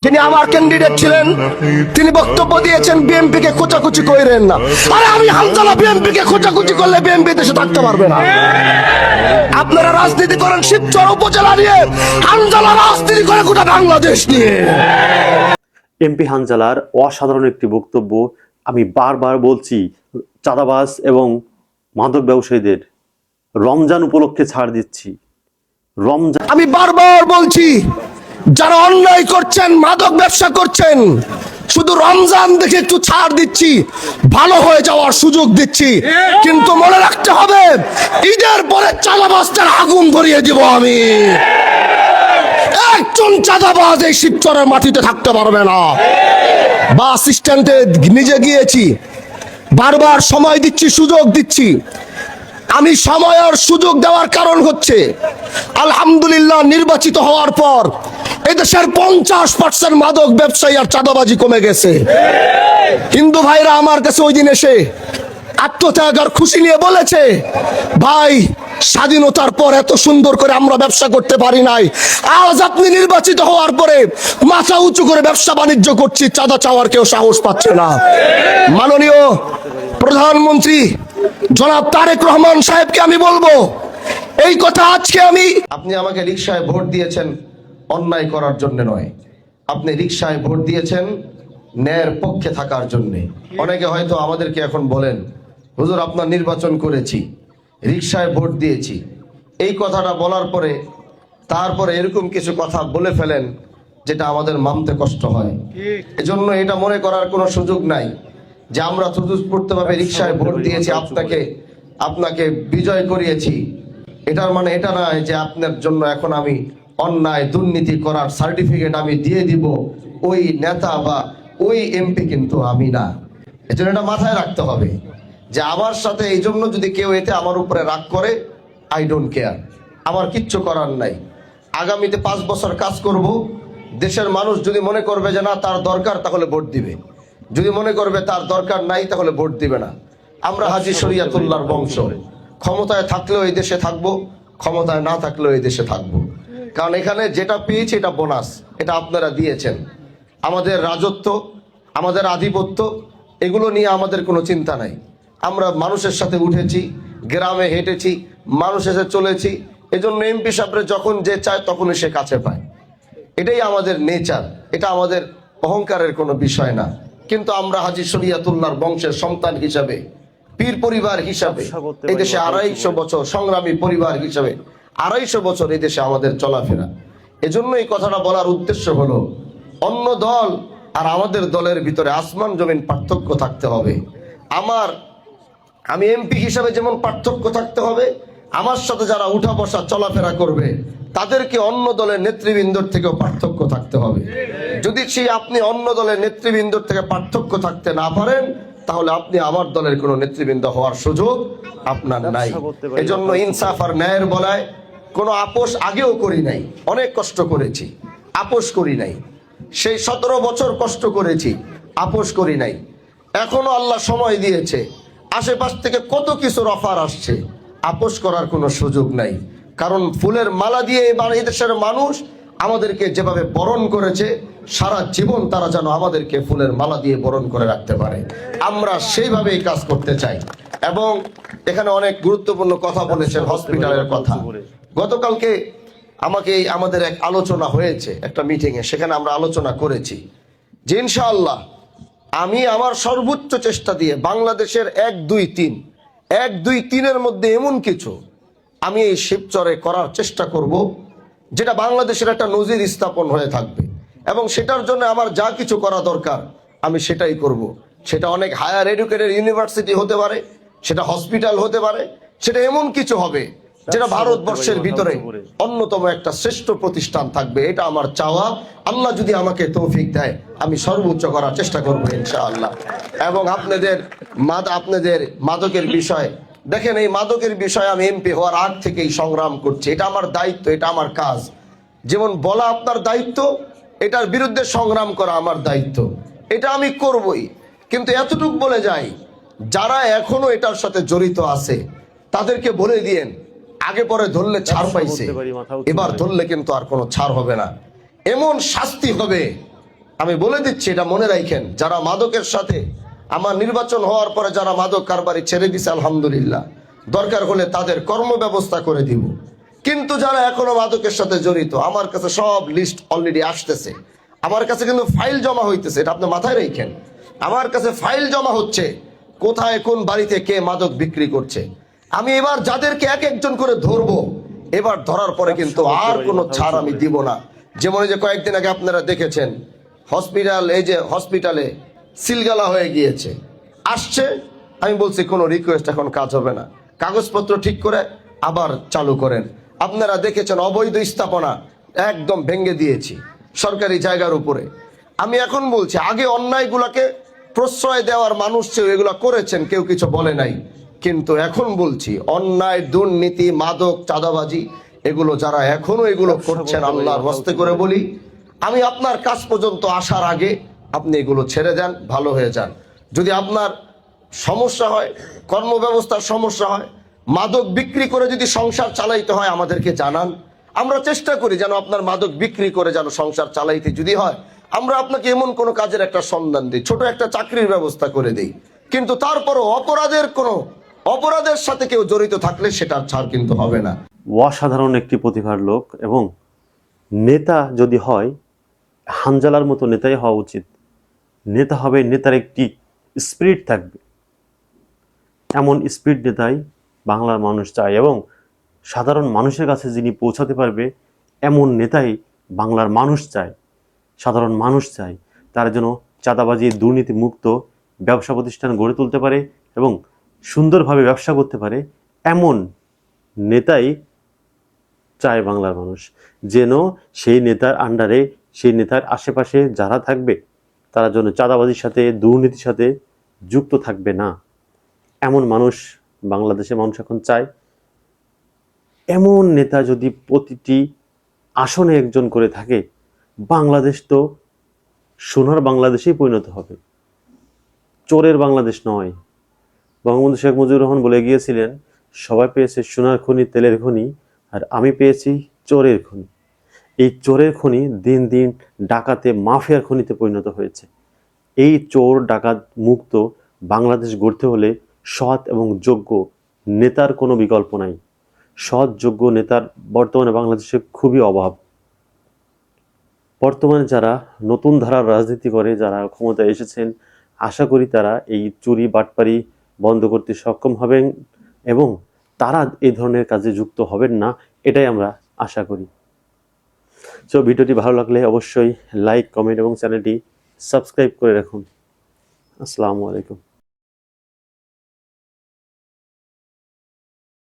যিনি আমার ক্যান্ডিডেট ছিলেন তিনি বক্তব্য দিয়েছেন বিএনপি কে খোঁচাখুচি কইরেন না। আরে আমি হামজালা বিএনপি কে খোঁচাখুচি করলে বিএনপি দেশে থাকতে পারবে না। আপনারা রাজনীতি করেন শিবচর উপজেলা নিয়ে, হামজালা রাজনীতি করে গোটা বাংলাদেশ নিয়ে। এমপি হানজালার অসাধারণ একটি বক্তব্য। আমি বারবার বলছি, চাঁদাবাজ এবং মাদক ব্যবসায়ীদের রমজান উপলক্ষে ছাড় দিচ্ছি। রমজান আমি বারবার বলছি, যারা অন্যায় করছেন, মাদক ব্যবসা করছেন, শুধু রমজান দেখে একটু ছাড় দিচ্ছি, ভালো হয়ে যাওয়ার সুযোগ দিচ্ছি, কিন্তু মনে রাখতে হবে ঈদের পরে চাঁদাবাজদের আগুন ধরিয়ে দিব আমি। একজন চাঁদাবাজ এই শিবচরের মাটিতে থাকতে পারবে না। বাস স্ট্যান্ডে নিজে গিয়েছি, বারবার সময় দিচ্ছি, সুযোগ দিচ্ছি। আমি সময় আর সুযোগ দেওয়ার কারণ হচ্ছে, আলহামদুলিল্লাহ নির্বাচিত হওয়ার পর এদেশের 50% মাদক ব্যবসায়ী আর চাঁদাবাজি কমে গেছে। হিন্দু ভাইরা আমার কাছে ওই দিন এসে আত্মত্যাগ আর খুশি নিয়ে বলেছে, ভাই স্বাধীনতার পর এত সুন্দর করে আমরা ব্যবসা করতে পারি নাই, আজ আপনি নির্বাচিত হওয়ার পরে মাথা উঁচু করে ব্যবসা বাণিজ্য করছি, চাঁদা চাওয়ার কেউ সাহস পাচ্ছে না। মাননীয় প্রধানমন্ত্রী জনাব তারেক রহমান সাহেবকে আমি বলবো এই কথা আজকে আপনি আমাকে রিকশায় ভোট দিয়েছেন অন্যায় করার জন্য নয়, আপনি রিকশায় ভোট দিয়েছেন ন্যায়ের পক্ষে থাকার জন্য। অনেকে হয়তো আমাদেরকে এখন বলেন, হুজুর আপনার নির্বাচন করেছি, রিকশায় ভোট দিয়েছি, এই কথাটা বলার পরে তারপরে এরকম কিছু কথা বলে ফেলেন যেটা আমাদের মানতে কষ্ট হয়। এজন্য এটা মনে করার কোনো সুযোগ নাই যে আমরা স্বতঃস্ফূর্তভাবে রিকশায় ভোট দিয়েছি, আপনাকে বিজয় করিয়েছি। এটার মানে এটা নয় যে আপনার জন্য এখন আমি অন্যায় দুর্নীতি করার সার্টিফিকেট আমি দিয়ে দিব ওই নেতা বা ওই এমপি, কিন্তু আমি না। এজন্য এটা মাথায় রাখতে হবে যে আমার সাথে এই জন্য যদি কেউ এতে আমার উপরে রাগ করে, আই ডোন্ট কেয়ার, আমার কিচ্ছু করার নাই। আগামীতে 5 বছর কাজ করব, দেশের মানুষ যদি মনে করবে যে না তার দরকার, তাহলে ভোট দিবে, যদি মনে করবে তার দরকার নাই তাহলে ভোট দিবে না। আমরা হাজী শরিয়াতুল্লাহর বংশ, ক্ষমতায় থাকলেও এই দেশে থাকবো, ক্ষমতায় না থাকলেও এই দেশে থাকবো। কারণ এখানে যেটা পেয়েছি এটা বোনাস, এটা আপনারা দিয়েছেন। আমাদের রাজত্ব, আমাদের আধিপত্য, এগুলো নিয়ে আমাদের কোনো চিন্তা নাই। আমরা মানুষের সাথে উঠেছি, গ্রামে হেঁটেছি, মানুষের সাথে চলেছি। এজন্য এমপি সাহেবরা যখন যে চায় তখনই সে কাছে পায়। এটাই আমাদের নেচার, এটা আমাদের অহংকারের কোনো বিষয় না। কিন্তু আমরা হাজী শরিয়াতুল্লাহর বংশের সন্তান হিসাবে, পীর পরিবার হিসাবে এই দেশে 250 বছর, সংগ্রামী পরিবার হিসাবে 250 বছর এই দেশে আমাদের চলাফেরা। এজন্য এই কথাটা বলার উদ্দেশ্য হলো, অন্য দল আর আমাদের দলের ভিতরে আসমান জমিন পার্থক্য থাকতে হবে। আমি এমপি হিসাবে যেমন পার্থক্য থাকতে হবে, আমার সাথে যারা উঠা বসা চলাফেরা করবে তাদেরকে অন্য দলের নেতৃবৃন্দর থেকেও পার্থক্য থাকতে হবে। যদি আপনি অন্য দলের নেতৃবৃন্দর থেকে পার্থক্য থাকতে না পারেন, তাহলে আপনি আমার দলের কোনো নেতৃবৃন্দ হওয়ার সুযোগ আপনার নাই। এজন্য ইনসাফ আর ন্যায়ের বলায় কোনো আপোষ আগেও করি নাই, অনেক কষ্ট করেছি, আপোষ করি নাই। সেই 17 বছর কষ্ট করেছি, আপোষ করি নাই। এখনো আল্লাহ সময় দিয়েছে, আশেপাশ থেকে কত কিছুর অফার আসছে, আপোষ করার কোনো সুযোগ নাই। কারণ ফুলের মালা দিয়ে এবার এই দেশের মানুষ আমাদেরকে যেভাবে বরণ করেছে, সারা জীবন তারা যেন আমাদেরকে ফুলের মালা দিয়ে বরণ করে রাখতে পারে, আমরা সেইভাবেই কাজ করতে চাই। এবং এখানে অনেক গুরুত্বপূর্ণ কথা বলেছেন, হসপিটালের কথা। গতকালকে আমাদের এক আলোচনা হয়েছে একটা মিটিংয়ে, সেখানে আমরা আলোচনা করেছি যে ইনশাআল্লাহ আমি আমার সর্বোচ্চ চেষ্টা দিয়ে বাংলাদেশের 1, 2, 3 মধ্যে এমন কিছু আমি এই শিবচরে করার চেষ্টা করব যেটা বাংলাদেশের একটা নজির স্থাপন হয়ে থাকবে। এবং সেটার জন্য আমার যা কিছু করা দরকার আমি সেটাই করব। সেটা অনেক হায়ার এডুকেটেড ইউনিভার্সিটি হতে পারে, সেটা হসপিটাল হতে পারে, সেটা এমন কিছু হবে যেটা ভারতবর্ষের ভিতরে অন্যতম একটা শ্রেষ্ঠ প্রতিষ্ঠান থাকবে। এটা আমার চাওয়া। আল্লাহ যদি আমাকে তৌফিক দেয়, আমি সর্বোচ্চ করার চেষ্টা করবো ইনশাআল্লাহ। এবং আপনাদের মাদকের বিষয় দেখেন, এই মাদকের বিষয়ে আমি এমপি হওয়ার আগ থেকেই সংগ্রাম করছি। এটা আমার দায়িত্ব, এটা আমার কাজ। যেমন বলা আপনার দায়িত্ব, এটার বিরুদ্ধে সংগ্রাম করা আমার দায়িত্ব, এটা আমি করবই। কিন্তু এতটুকু বলে যাই, যারা এখনো এটার সাথে জড়িত আছে তাদেরকে বলে দিয়েন, আগে পরে ধরলে ছাড় পাইছে, এবার ধরলে কিন্তু আর কোনো ছাড় হবে না। এমন শাস্তি হবে আমি বলে দিচ্ছি, এটা মনে রাখেন, যারা মাদকের সাথে, আমার নির্বাচন হওয়ার পরে যারা মাদক কারবারি ছেড়ে দিছে আলহামদুলিল্লাহ, দরকার হলে তাদের কর্ম ব্যবস্থা করে দিব। কিন্তু যারা এখনো মাদকের সাথে জড়িত, আমার কাছে সব লিস্ট অলরেডি আসতেছে, আমার কাছে কিন্তু ফাইল জমা হইতেছে, এটা আপনি মাথায় রাখেন। আমার কাছে ফাইল জমা হচ্ছে কোথায় কোন বাড়িতে কে মাদক বিক্রি করছে। আমি এবার যাদেরকে এক একজন করে ধরবো, এবার ধরার পরে কিন্তু আর কোনো ছাড় আমি দিব না। যেমন এই যে কয়েকদিন আগে আপনারা দেখেছেন হসপিটালে সিলগালা হয়ে গিয়েছে, আসছে, আমি বলছি কোনো রিকোয়েস্ট এখন কাজ হবে না, কাগজপত্র ঠিক করে আবার চালু করেন। আপনারা দেখেছেন অবৈধ স্থাপনা একদম ভেঙে দিয়েছি সরকারি জায়গার উপরে। আমি এখন বলছি, আগে অন্যায়গুলোকে প্রশ্রয় দেওয়ার মানুষ ছিল, এগুলা করেছেন, কেউ কিছু বলে নাই। কিন্তু এখন বলছি, অন্যায়, দুর্নীতি, মাদক, চাঁদাবাজি, এগুলো যারা এখনো এগুলো করছেন, আল্লাহর হস্তে করে বলি, আমি আপনার কাছ পর্যন্ত আসার আগে আপনি এগুলো ছেড়ে দেন, ভালো হয়ে যান। যদি আপনার সমস্যা হয়, কর্মব্যবস্থার সমস্যা হয়, মাদক বিক্রি করে যদি সংসার চালাইতে হয়, আমাদেরকে জানান। আমরা চেষ্টা করি যেন আপনার মাদক বিক্রি করে যেন সংসার চালাইতে যদি হয়, আমরা আপনাকে এমন কোনো কাজের একটা সন্ধান দিই, ছোট একটা চাকরির ব্যবস্থা করে দিই। কিন্তু তারপরও অপরাধের সাথে কেউ জড়িত থাকলে সেটার ছাড় কিন্তু হবে না। অসাধারণ একটি প্রতিভার লোক, এবং নেতা যদি হয়, হানজালার মতো নেতাই হওয়া উচিত। নেতা হবে, নেতার একটি স্পিরিট থাকবে, এমন স্পিরিট নেতাই বাংলার মানুষ চায়, এবং সাধারণ মানুষের কাছে যিনি পৌঁছাতে পারবে এমন নেতাই বাংলার মানুষ চায়, সাধারণ মানুষ চায়। তার জন্য চাঁদাবাজি, দুর্নীতি মুক্ত ব্যবসা প্রতিষ্ঠান গড়ে তুলতে পারে এবং সুন্দরভাবে ব্যবসা করতে পারে, এমন নেতাই চায় বাংলার মানুষ। যেন সেই নেতার আন্ডারে, সেই নেতার আশেপাশে যারা থাকবে, তারা যেন চাঁদাবাজির সাথে, দুর্নীতির সাথে যুক্ত থাকবে না, এমন মানুষ বাংলাদেশের মানুষ এখন চায়। এমন নেতা যদি প্রতিটি আসনে একজন করে থাকে, বাংলাদেশ তো সোনার বাংলাদেশেই পরিণত হবে, চোরের বাংলাদেশ নয়। বঙ্গবন্ধু শেখ মুজিবুর রহমান বলে গিয়েছিলেন, সবাই পেয়েছে সোনার খনি, তেলের খনি, আর আমি পেয়েছি চোরের খনি। এই চোরের খনি দিন দিন ডাকাতে, মাফিয়ার খনিতে পরিণত হয়েছে। এই চোর ডাকাত মুক্ত বাংলাদেশ গড়তে হলে সৎ এবং যোগ্য নেতার কোনো বিকল্প নাই। সৎ যোগ্য নেতার বর্তমানে বাংলাদেশে খুবই অভাব। বর্তমানে যারা নতুন ধারার রাজনীতি করে, যারা ক্ষমতায় এসেছেন, আশা করি তারা এই চুরি বাটপারি বন্ধ করতে সক্ষম হবেন এবং তারা এই ধরনের কাজে যুক্ত হবেন না, এটাই আমরা আশা করি। সো ভিডিওটি ভালো লাগলে অবশ্যই লাইক, কমেন্ট এবং চ্যানেলটি সাবস্ক্রাইব করে রাখুন। আসসালামু আলাইকুম।